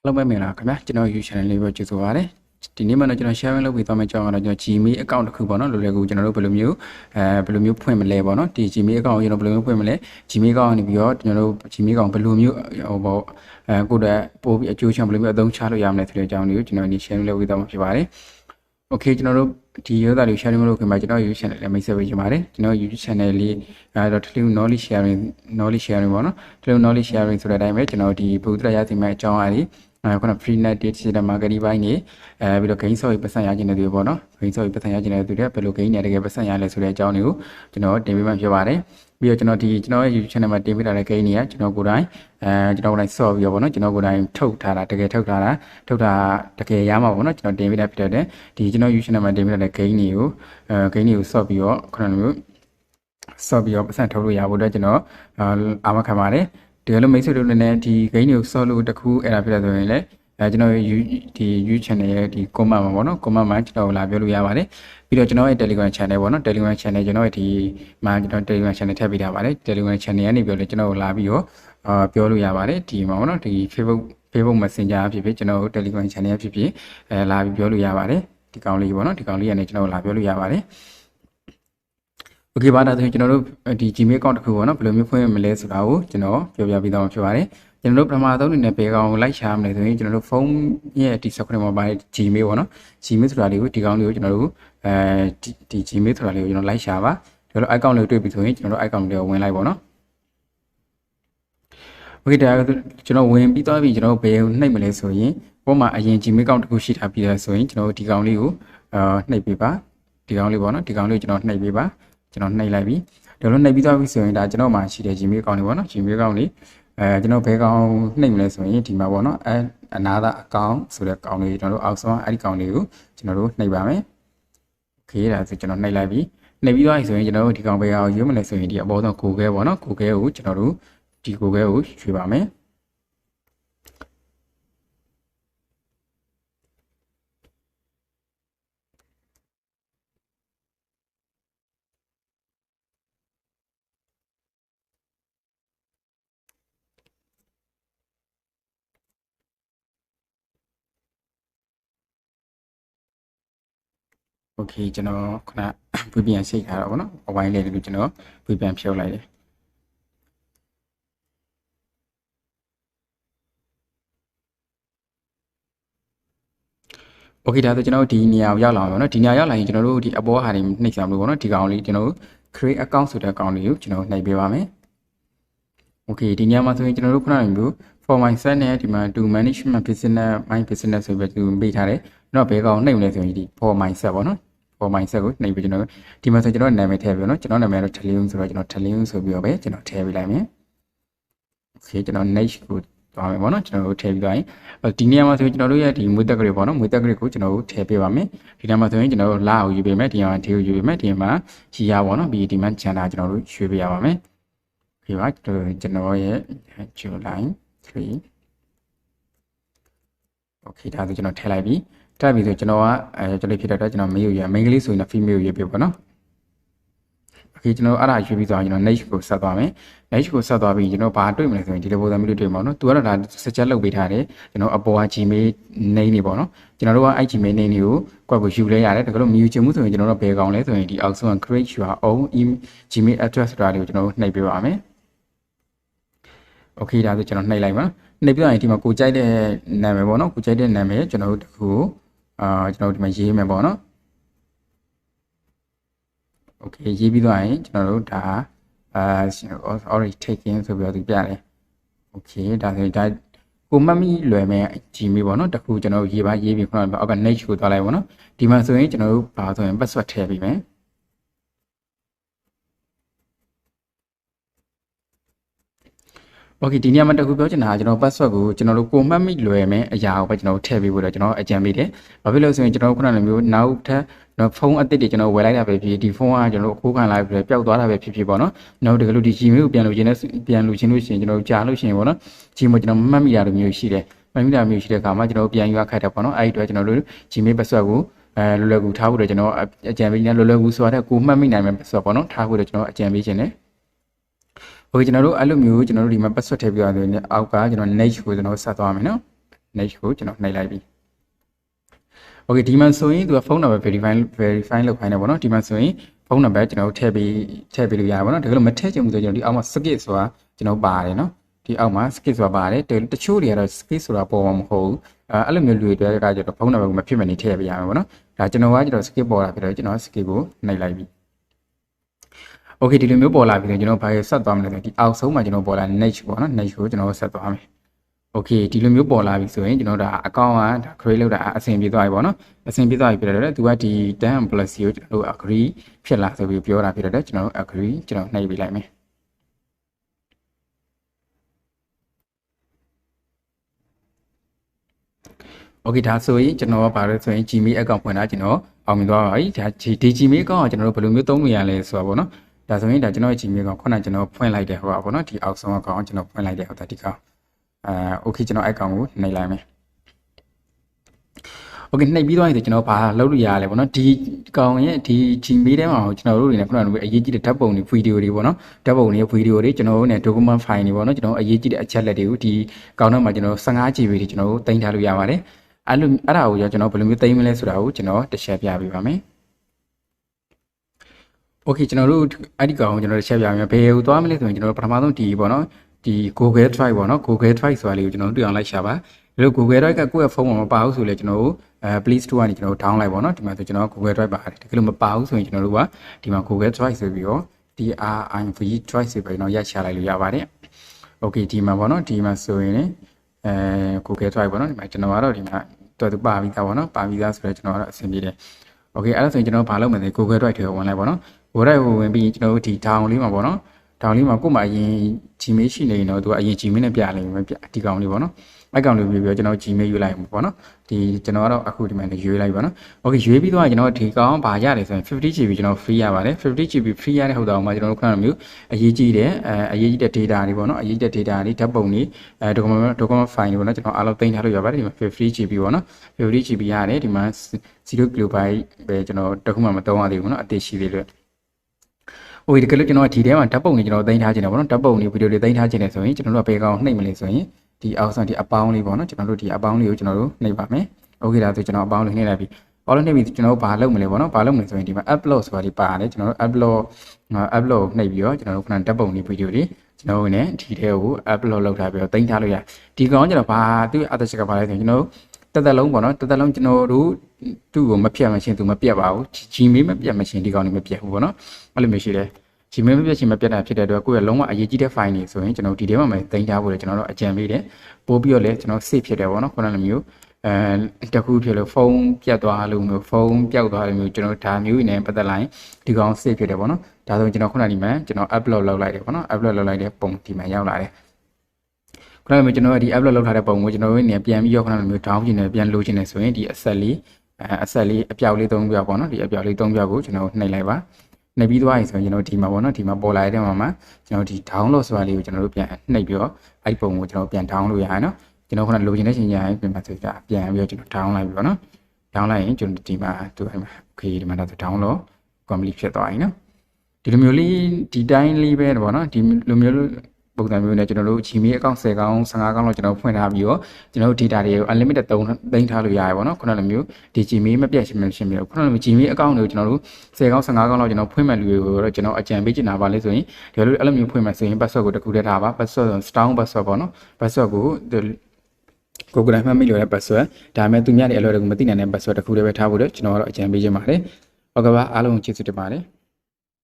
Hello ပဲမင်္ဂလာခင်ဗျာကျွန်တော် YouTube channel လေးပဲကြိုဆိုပါရစေဒီနေ့မှတော့ကျွန်တော် share လုပ်ပြီးသွားမယ့်အကြောင်းကတော့ကျွန်တော် Gmail account တစ်ခုပေါ့နော်လိုလေကူကျွန်တော်တို့ဘယ်လိုမျိုးဖွင့်မလဲပေါ့နော်ဒီ Gmail account ကိုကျွန်တော်ဘယ်လိုမျိုးဖွင့်မလဲ Gmail account ကနေပြီးတော့ကျွန်တော်တို့ Gmail account ဘယ်လိုမျိုးဟိုပေါ့ကိုယ့်ရဲ့ပို့ပြီးအကျိုးချမ်းဘယ်လိုမျိုးအသုံးချလို့ရမလဲဆိုတဲ့အကြောင်းလေးကိုကျွန်တော်ဒီ share လုပ်ပြီးသွားမှာဖြစ်ပါတယ် Okay ကျွန်တော်တို့ဒီရောသားလေး share လုပ်ခင်မှာကျွန်တော် YouTube channel လေးမိတ်ဆက်ပေးချင်ပါတယ်ကျွန်တော် YouTube channel လေးတော့ knowledge sharing ပေါ့နော် knowledge sharing ဆိုတဲ့အတိုင်းပဲကျွန်တော်ဒီဘုဒ္ဓရာသီမှာအကြောင်းအရာတွေခုန free net digital marketing ဘိုင်းနေပြီးတော့ gain ဆော့ပြီးပတ်စံရခြင်းတဲ့သူပေါ့နော် gain ဆော့ပြီးပတ်စံရခြင်းတဲ့သူတွေဘယ်လို gain နေတကယ်ပတ်စံရလဲဆိုတဲ့အကြောင်းတွေကိုကျွန်တော်တင်ပြမှဖြစ်ပါတယ်ပြီးတော့ကျွန်တော်ရဲ့ YouTube channel မှာတင်ပြထားတဲ့ gain တွေကကျွန်တော်ကိုယ်တိုင်ကျွန်တော်ကိုယ်တိုင်ဆော့ပြီးတော့ပေါ့နော်ကျွန်တော်ကိုယ်တိုင်ထုတ်ထားတာတကယ်ထုတ်တာတကယ်ရမှာပေါ့နော်ကျွန်တော်တင်ပြတာဖြစ်တဲ့ဒီကျွန်တော် YouTube channel မှာတင်ပြထားတဲ့ gain တွေကိုဆော့ပြီးတော့ခုနလိုမျိုးဆော့ပြီးတော့ပတ်စံထုတ်လို့ရဖို့အတွက်ကျွန်တော်အာမခံပါတယ်ဒီလိုမိတ်ဆွေတို့လည်းဒီ gain တွေကိုဆော့လို့တခုအဲ့ဒါဖြစ်တယ်ဆိုရင်လည်းကျွန်တော်ဒီ YouTube channel ရဲ့ဒီ comment မှာပေါ့နော် comment မှာကျွန်တော်လာပြောလို့ရပါတယ်ပြီးတော့ကျွန်တော်ရဲ့ Telegram channel ပေါ့နော် Telegram channel ကျွန်တော်ရဲ့ဒီမှာကျွန်တော် Telegram channel ထည့်ပေးထားပါတယ် Telegram channel ကနေပြောလို့ကျွန်တော်လာပြီးတော့ပြောလို့ရပါတယ်ဒီမှာပေါ့နော်ဒီ Facebook Messenger ဖြစ်ဖြစ်ကျွန်တော် Telegram channel ဖြစ်ဖြစ်လာပြီးပြောလို့ရပါတယ်ဒီကောင်လေးပေါ့နော်ဒီကောင်လေးကနေကျွန်တော်လာပြောလို့ရပါတယ် Okay ပါဒါဆိုရင်ကျွန်တော်တို့ဒီ Gmail account တစ်ခုပေါ့နော်ဘယ်လိုမျိုးဖွင့်မလဲဆိုတာကိုကျွန်တော်ပြောပြပေးသွားမှာဖြစ်ပါတယ်ကျွန်တော်တို့ပထမဆုံးအနေနဲ့ဘယ်ကောင်လိုက်ရှာမလဲဆိုရင်ကျွန်တော်တို့ဖုန်းရဲ့ဒီ software မှာပါ Gmail ပေါ့နော် Gmail ဆိုတာလေးကိုဒီကောင်လေးကိုကျွန်တော်တို့ဒီ Gmail ဆိုတာလေးကိုကျွန်တော်လိုက်ရှာပါဒီလို icon လေးကိုတွေ့ပြီဆိုရင်ကျွန်တော်တို့ icon လေးကိုဝင်လိုက်ပေါ့နော် Okay ဒါကျွန်တော်ဝင်ပြီးသွားပြီကျွန်တော်တို့ဘယ်ကိုနှိပ်မလဲဆိုရင်ပုံမှာအရင် Gmail account တစ်ခုရှိထားပြီးသားဆိုရင်ကျွန်တော်တို့ဒီကောင်လေးကိုနှိပ်ပေးပါဒီကောင်လေးပေါ့နော်ဒီကောင်လေးကိုကျွန်တော်နှိပ်ပေးပါကျွန်တော်နှိပ်လိုက်ပြီဒီလိုနှိပ်ပြီးသွားပြီဆိုရင်ဒါကျွန်တော်မှာရှိတဲ့ Gmail account လေးပေါ့နော် Gmail account လေးကျွန်တော်ဘယ်ကောင်နှိပ်မလဲဆိုရင်ဒီမှာပေါ့နော်အနာသာအကောင့်ဆိုတဲ့ကောင်လေးကျွန်တော်တို့အောက်ဆုံးအဲ့ဒီကောင်လေးကိုကျွန်တော်တို့နှိပ်ပါမယ် Okay ဒါဆိုကျွန်တော်နှိပ်လိုက်ပြီနှိပ်ပြီးသွားပြီဆိုရင်ကျွန်တော်တို့ဒီကောင်ဘယ်ကောင်ရွေးမလဲဆိုရင်ဒီအပေါ်ဆုံး Google ပေါ့နော် Google ကိုကျွန်တော်တို့ဒီ Google ကိုရွေးပါမယ်โอเคကျွန်တော်ခုနဝေးပြန်ရှိထားတော့ဗောနော်အဝိုင်းလေးတွေကိုကျွန်တော်ဝေးပြန်ဖြုတ်လိုက်တယ်โอเคဒါဆိုကျွန်တော်ဒီနေရာကိုရောက်လာပါဗောနော်ဒီနေရာရောက်လာရင်ကျွန်တော်တို့ဒီအပေါ်ဟာတွေနှိပ်ဆောင်လို့ဗောနော်ဒီကောင်လေးကျွန်တော်တို့ create account ဆိုတဲ့ကောင်လေးကိုကျွန်တော်နှိပ်ပေးပါမယ်โอเคဒီနေရာမှာဆိုရင်ကျွန်တော်တို့ခုနကမျိုး for myself နဲ့ဒီမှာ to management business my business ဆိုပြီးသူပေးထားတယ်ကျွန်တော်ဘယ်ကောင်နှိပ်မလဲဆိုရင်ဒီ for myself ဗောနော် for myself ကိုနှိပ်ပြီးကျွန်တော်ဒီမှာဆိုကျွန်တော်နာမည်ထည့်ပြီးနော်ကျွန်တော်နာမည်တော့ထလင်းဆိုတော့ကျွန်တော်ထလင်းဆိုပြီးတော့ပဲကျွန်တော်ထည့်ပေးလိုက်မယ်โอเคကျွန်တော် next ကိုသွားမယ်ဗောနော်ကျွန်တော်တို့ထည့်ပြီးသွားရင်ဒီနေရာမှာဆိုကျွန်တော်တို့ရဲ့ဒီမွေးတက်ဂရိတ်ဗောနော်မွေးတက်ဂရိတ်ကိုကျွန်တော်တို့ထည့်ပေးပါမယ်ဒီနေရာမှာဆိုရင်ကျွန်တော်တို့လာကိုယူပေးမယ်ဒီနေရာမှာထေကိုယူပေးမယ်ဒီနေရာမှာရီယာဗောနော်ပြီးဒီမှာဂျန်တာကျွန်တော်တို့ရွှေ့ပေးရပါမယ်โอเคပါကျွန်တော်ရဲ့ July 3 โอเคဒါဆိုကျွန်တော်ထည့်လိုက်ပြီထည့်ပြီဆိုကျွန်တော်ကကျွန်တော်ဖြစ်တဲ့အတွက်ကျွန်တော်မေးရမိန်းကလေးဆိုရင် female ရွေးပေးပါနော်โอเคကျွန်တော်အဲ့ဒါရွေးပြီးဆိုရင်ကျွန်တော် next ကိုဆက်သွားမယ် next ကိုဆက်သွားပြီးကျွန်တော်ဘာတွေ့မလဲဆိုရင်ဒီလိုပုံစံမျိုးတွေ့မှာနော်သူကတော့ဒါ suggest လုပ်ပေးထားတယ်ကျွန်တော်အပေါ်က Gmail name နေပေါ့နော်ကျွန်တော်တို့ကအဲ့ Gmail name တွေကိုကွက်ကိုယူလဲရတယ်ဒါကလို့မယူချင်ဘူးဆိုရင်ကျွန်တော်တို့ဘယ်ကောင်လဲဆိုရင်ဒီအောက်ဆုံးက create your own Gmail address ဆိုတာလေးကိုကျွန်တော်တို့နှိပ်ပေးပါမယ်โอเคဒါဆိုကျွန်တော်နှိပ်လိုက်ပါနှိပ်ပြီးတော့ဒီမှာကိုကြိုက်တဲ့နာမည်ပေါ့နော်ကိုကြိုက်တဲ့နာမည်ကျွန်တော်တို့တခုကျွန်တော်တို့ဒီမှာရေးမယ်ပေါ့နော်โอเคရေးပြီးတော့ရင်ကျွန်တော်တို့ဒါalready taken ဆိုပြီးတော့သူပြတယ်โอเคဒါဆိုဒါကိုမှတ်မိလွယ်မဲ့ Gmail ပေါ့နော်တခုကျွန်တော်ရေးပြီးခုနကအောက်က next ကိုသွားလိုက်ပေါ့နော်ဒီမှာဆိုရင်ကျွန်တော်တို့ဘာဆိုရင် password ထည့်ပြီးမယ်โอเคဒီနေရာမှာတခုပြောချင်တာကကျွန်တော် password ကိုကျွန်တော်တို့ကိုမှတ်မိလွယ်မယ်အရာကိုပဲကျွန်တော်ထည့်ပေးဖို့တော့ကျွန်တော်အကြံပေးတယ်။ဘာဖြစ်လို့ဆိုရင်ကျွန်တော်ခုနကမျိုးနောက်ထပ်ဖုန်းအသစ်တွေကျွန်တော်ဝယ်လိုက်တာပဲဖြစ်ဒီဖုန်းကကျွန်တော်အခုခံလိုက်ပြီးပျောက်သွားတာပဲဖြစ်ပေါ့နော်။နောက်တကယ်လို့ဒီ Gmail ကိုပြန်လို့ခြင်းလို့ရှိရင်ကျွန်တော်ကြားလို့ရှိရင်ပေါ့နော်။ Gmail ကျွန်တော်မှတ်မိတာလိုမျိုးရှိတယ်။မှတ်မိတာမျိုးရှိတဲ့အခါမှာကျွန်တော်ပြန်ယူရခက်တယ်ပေါ့နော်။အဲ့ဒီတော့ကျွန်တော်တို့ Gmail password ကိုလွယ်လွယ်ကူထားဖို့တော့ကျွန်တော်အကြံပေးနေလွယ်လွယ်ကူဆိုတာကိုမှတ်မိနိုင်မယ် password ပေါ့နော်ထားဖို့တော့ကျွန်တော်အကြံပေးခြင်းတယ်โอเคကျွန်တော်တို့အဲ့လိုမျိုးကျွန်တော်တို့ဒီမှာ password ထည့်ပြရဆိုရင်အောက်ကကျွန်တော် next ကိုကျွန်တော်ဆက်သွားမယ်နော် next ကိုကျွန်တော်နှိပ်လိုက်ပြီ okay ဒီမှာဆိုရင်သူကဖုန်းနံပါတ် verify လုပ်ခိုင်းတယ်ပေါ့နော်ဒီမှာဆိုရင်ဖုန်းနံပါတ်ကျွန်တော်ထည့်ပေးလို့ရတယ်ပေါ့နော်ဒါကလို့မထည့်ချင်ဘူးဆိုကျွန်တော်ဒီအောက်မှာ skip ဆိုတာကျွန်တော်ပါတယ်နော်ဒီအောက်မှာ skip ဆိုတာပါတယ်တချို့တွေကတော့ skip ဆိုတာပေါ်မှာမဟုတ်ဘူးအဲ့လိုမျိုးလူတွေကကျတော့ဖုန်းနံပါတ်ကိုမဖြစ်မနေထည့်ပေးရမှာပေါ့နော်ဒါကျွန်တော်ကကျတော့ skip ပေါ်လာပြီတော့ကျွန်တော် skip ကိုနှိပ်လိုက်ပြီ okay ဒီလိုမျိုးပေါ်လာပြီကျွန်တော်ဘာဆက်သွားမလဲဆိုဒီအောက်ဆုံးမှာကျွန်တော်ပေါ်လာ next ပေါ့နော် next ကိုကျွန်တော်ဆက်သွားမယ် okay ဒီလိုမျိုးပေါ်လာပြီဆိုရင်ကျွန်တော်ဒါ account ကဒါ create လုပ်တာအဆင်ပြေသွားပြီပေါ့နော်အဆင်ပြေသွားပြီပြတော့သူကဒီ 10 plus ကိုကျွန်တော်တို့ agree ဖြစ်လာဆိုပြီးပြောတာဖြစ်တော့ကျွန်တော်တို့ agree ကျွန်တော်နှိပ်ပေးလိုက်မယ် okay ဒါဆိုရင်ကျွန်တော်ကဘာလို့ဆိုရင် gmail account ဖွင့်တာကျွန်တော်အောင်မြင်သွားပါပြီဒါဒီ gmail account ကကျွန်တော်တို့ဘယ်လိုမျိုးသုံးလို့ရလဲဆိုတာပေါ့နော်ဒါဆိုရင်ဒါကျွန်တော်ရဲ့ gmail account ခုနကကျွန်တော်ဖွင့်လိုက်တဲ့ဟိုပါပေါ့နော်ဒီအောက်ဆုံး account ကျွန်တော်ဖွင့်လိုက်တဲ့ဟိုဒီကောင်okay ကျွန်တော် account ကိုနှိပ်လိုက်မယ် okay နှိပ်ပြီးသွားရင်ကျွန်တော်ဘာလုပ်လို့ရလဲပေါ့နော်ဒီကောင်ရဲ့ဒီ gmail ထဲမှာကျွန်တော်တို့တွေနဲ့ခုနကအရေးကြီးတဲ့ဓာတ်ပုံတွေ video တွေပေါ့နော်ဓာတ်ပုံတွေ video တွေကျွန်တော်တို့နဲ့ document file တွေပေါ့နော်ကျွန်တော်အရေးကြီးတဲ့အချက်လက်တွေကိုဒီကောင်ထဲမှာကျွန်တော် 15GB တွေကျွန်တော်တို့တင်ထားလို့ရပါတယ်အဲ့ဒါကိုကျွန်တော်ဘယ်လိုမျိုးသိမ်းမလဲဆိုတာကိုကျွန်တော်တစ်ချက်ပြပေးပါမယ် okay ကျွန်တော်တို့အဲ့ဒီကောင်ကိုကျွန်တော်တစ်ချက်ပြပေးမယ်ဘယ်ကိုသွားမလဲဆိုရင်ကျွန်တော်ပထမဆုံးဒီပေါ့နော်ဒီ Google Drive ပေါ့နော် Google Drive ဆိုတာလေးကိုကျွန်တော်တွေ့အောင်လိုက်ရှာပါဒီလို Google Drive ကကိုယ့်ရဲ့ဖုန်းမှာမပါဘူးဆိုလေကျွန်တော်တို့Play Store ကနေကျွန်တော်တို့ down လိုက်ပေါ့နော်ဒီမှာဆိုကျွန်တော် Google Drive ပါတယ်တကယ်လို့မပါဘူးဆိုရင်ကျွန်တော်တို့ကဒီမှာ Google Drive ဆိုပြီးတော့ DRIV Drive ဆိုပြီးတော့ရိုက်ချလိုက်လို့ရပါတယ် okay ဒီမှာပေါ့နော်ဒီမှာဆိုရင်Google Drive ပေါ့နော်ဒီမှာကျွန်တော်ကတော့ဒီမှာတော်သူပါပြီးသားပေါ့နော်ပါပြီးသားဆိုတော့ကျွန်တော်ကတော့အဆင်ပြေတယ် okay အဲ့ဒါဆိုရင်ကျွန်တော်ဘာလုပ်မလဲ Google Drive ထဲကိုဝင်လိုက်ပေါ့နော် Google Drive ကိုဝင်ပြီးကျွန်တော်တို့ဒီ down လေးမှာပေါ့နော် down လေးမှာကို့မှာအရင် Gmail ရှိနေရင်တော့သူကအရင် Gmail နဲ့ပြလိမ့်မယ်ပြဒီကောင်လေးပေါ့နော်အဲ့ကောင်လေးပြီးတော့ကျွန်တော် Gmail ယူလိုက်မှာပေါ့နော်ဒီကျွန်တော်ကတော့အခုဒီမှာရွေးလိုက်ပါနော် okay ရွေးပြီးတော့ကျွန်တော်ဒီကောင်ဘာရတယ်ဆိုရင် 50GB ကျွန်တော် free ရပါတယ် 50GB free ရတဲ့ဟုတ်တော့မှကျွန်တော်တို့ခဏမျိုးအရေးကြီးတဲ့အရေးကြီးတဲ့ data တွေပေါ့နော်အရေးကြီးတဲ့ data တွေဓာတ်ပုံတွေdocument file တွေပေါ့နော်ကျွန်တော်အားလုံးတင်ထားလို့ရပါတယ်ဒီမှာ 50GB ပေါ့နော် 50GB ရတယ်ဒီမှာ0KB ပဲကျွန်တော်တခုမှမသုံးရသေးဘူးပေါ့နော်အသေးရှိသေးလို့okay ဒီကလေးကျွန်တော်ဒီထဲမှာဓာတ်ပုံတွေကျွန်တော်တင်ထားခြင်းတယ်ပေါ့နော်ဓာတ်ပုံတွေဗီဒီယိုတွေတင်ထားခြင်းတယ်ဆိုရင်ကျွန်တော်တို့ကဘယ်ကောင်နှိပ်မလဲဆိုရင်ဒီအောက်ဆုံးဒီအပေါင်းလေးပေါ့နော်ကျွန်တော်တို့ဒီအပေါင်းလေးကိုကျွန်တော်တို့နှိပ်ပါမယ် okay ဒါဆိုကျွန်တော်အပေါင်းလေးနှိပ်လိုက်ပြီပေါင်းလေးနှိပ်ပြီးကျွန်တော်တို့ဘာလုပ်မလဲပေါ့နော်ဘာလုပ်မလဲဆိုရင်ဒီမှာ upload ဆိုတာဒီပါတယ်ကျွန်တော်တို့ upload နှိပ်ပြီးတော့ကျွန်တော်တို့ခဏဓာတ်ပုံတွေဗီဒီယိုတွေကျွန်တော်တို့ねဒီထဲကို upload လုပ်ထားပြီးတော့တင်ထားလို့ရဒီကောင်ကျွန်တော်ဘာသူ့အသက်ချက်ကဘာလဲဆိုရင်ကျွန်တော်တို့တက်တက်လုံးပေါ့နော်တက်တက်လုံးကျွန်တော်တို့သူ့ကိုမဖြတ်မချင်းသူမပြတ်ပါဘူး Gmail မပြတ်မချင်းဒီကောင်တွေမပြတ်ဘူးပေါ့နော်အဲ့လိုမျိုးရှိတယ်Gmail မပြတ်ချင်းမပြတ်တာဖြစ်တဲ့အတွက်ကိုယ့်ရဲ့လုံးဝအရေးကြီးတဲ့ file တွေဆိုရင်ကျွန်တော်ဒီထဲမှာတင်ထားဖို့လေကျွန်တော်တို့အကြံပေးတယ်ပို့ပြီးတော့လေကျွန်တော် save ဖြစ်တယ်ပေါ့နော်ခုနကမျိုးတခုဖြစ်လို့ဖုန်းပြတ်သွားလို့မျိုးဖုန်းပျောက်သွားလို့မျိုးကျွန်တော်ဒါမျိုးနဲ့ပတ်သက်လိုက်ဒီကောင် save ဖြစ်တယ်ပေါ့နော်ဒါဆိုကျွန်တော်ခုနကဒီမှာကျွန်တော် upload လုပ်လိုက်တယ်ပေါ့နော် upload လုပ်လိုက်တဲ့ပုံဒီမှာရောက်လာတယ်ခုနကမျိုးကျွန်တော်ဒီ upload လုပ်ထားတဲ့ပုံကိုကျွန်တော်တို့နေပြန်ပြီးတော့ခုနကမျိုး down ချင်တယ်ပြန်လိုချင်တယ်ဆိုရင်ဒီအဆက်လေးအပြောက်လေး၃ပြောက်ပေါ့နော်ဒီအပြောက်လေး၃ပြောက်ကိုကျွန်တော်နှိပ်လိုက်ပါနှိပ်ပြီးသွားပြီဆိုရင်ကျွန်တော်ဒီမှာပေါ့နော်ဒီမှာပေါ်လာတဲ့မှာကျွန်တော်ဒီ download ဆိုတာလေးကိုကျွန်တော်တို့ပြန်နှိပ်ပြီးတော့အဲ့ဒီပုံကိုကျွန်တော်ပြန် down လုပ်ရအောင်နော်ကျွန်တော်ခုနလိုချင်တဲ့ချိန်ညာပြန်မှာဆိုကြပြန်ပြီးတော့ကျွန်တော် down လိုက်ပြီပေါ့နော် down လိုက်ရင်ကျွန်တော်ဒီမှာသူအဲ့မှာ okay ဒီမှာတော့ download complete ဖြစ်သွားပြီနော်ဒီလိုမျိုးလေးဒီတိုင်းလေးပဲပေါ့နော်ဒီလိုမျိုးပုံစံမျိုးနဲ့ကျွန်တော်တို့ Gmail account 10ကောင်15ကောင်လောက်ကျွန်တော်ဖွင့်ထားပြီးတော့ကျွန်တော်တို့ data တွေကို unlimited သိမ်းထားလို့ရတယ်ပေါ့နော်ခုနလိုမျိုးဒီ Gmail မပြတ်ရှင်းပြီးတော့ခုနလိုမျိုး Gmail account တွေကိုကျွန်တော်တို့10ကောင်15ကောင်လောက်ကျွန်တော်ဖွင့်မဲ့လူတွေကိုတော့ကျွန်တော်အကြံပေးချင်တာပါလေဆိုရင်ဒီလိုအဲ့လိုမျိုးဖွင့်မဲ့ဆိုရင် password ကိုတစ်ခုတည်းထားပါ password strong password ပေါ့နော် password ကိုGoogle Drive မှာမိလို့ရတဲ့ password ဒါပေမဲ့သူများတွေအလွယ်တကူမသိနိုင်တဲ့ password တစ်ခုတည်းပဲထားဖို့တော့ကျွန်တော်ကတော့အကြံပေးချင်ပါတယ်ဟုတ်ကဲ့ပါအားလုံးကျေးဇူးတင်ပါတယ်